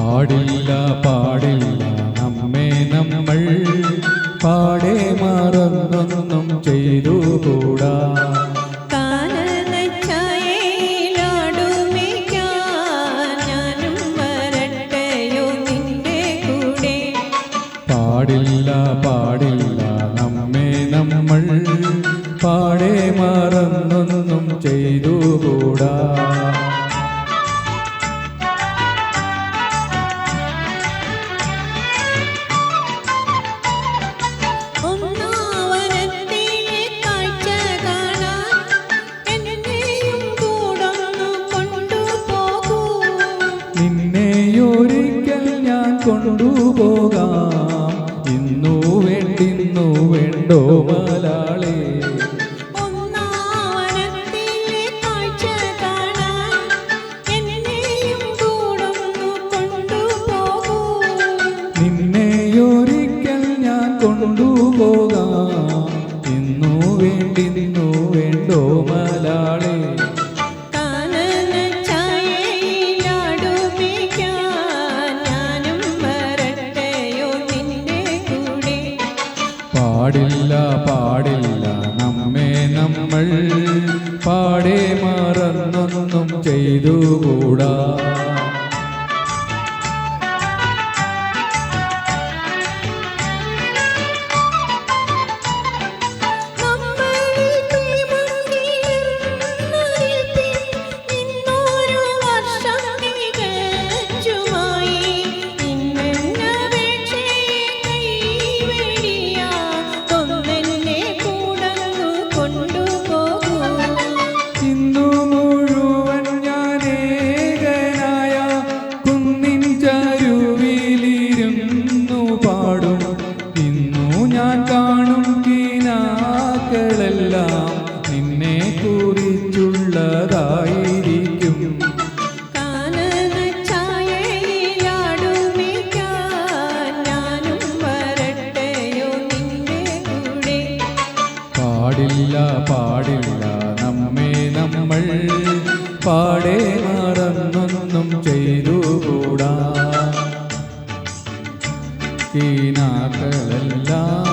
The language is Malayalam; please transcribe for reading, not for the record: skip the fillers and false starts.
പാടില്ല പാടില്ല നമ്മെ നമ്മൾ പാടെ മറന്നൊന്നും ചെയ്തുകൂടാ. പാടില്ല പാടില്ല നമ്മെ നമ്മൾ പാടെ മറന്നൊന്നും ചെയ്തുകൂടാ. നിന്നെയൊരിക്കൽ ഞാൻ കൊണ്ടുപോകാം, ഇന്നു വേണ്ടിന്നു വേണ്ടോ മലാളേ. നിന്നെയൊരിക്കൽ ഞാൻ കൊണ്ടുപോകാം, ഇന്നു വേണ്ടിന്നു വേണ്ടോ മലാളേ. പാടില്ല പാടില്ല നമ്മെ നമ്മൾ പാടെ മറന്നൊന്നും ചെയ്തുകൂടാ. നിന്നെ കുറിച്ചുള്ളതായിരിക്കും. പാടില്ല പാടില്ല നമ്മെ നമ്മൾ പാടെ മറന്നൊന്നും ചെയ്തുകൂടാ. കിനാക്കളെല്ലാം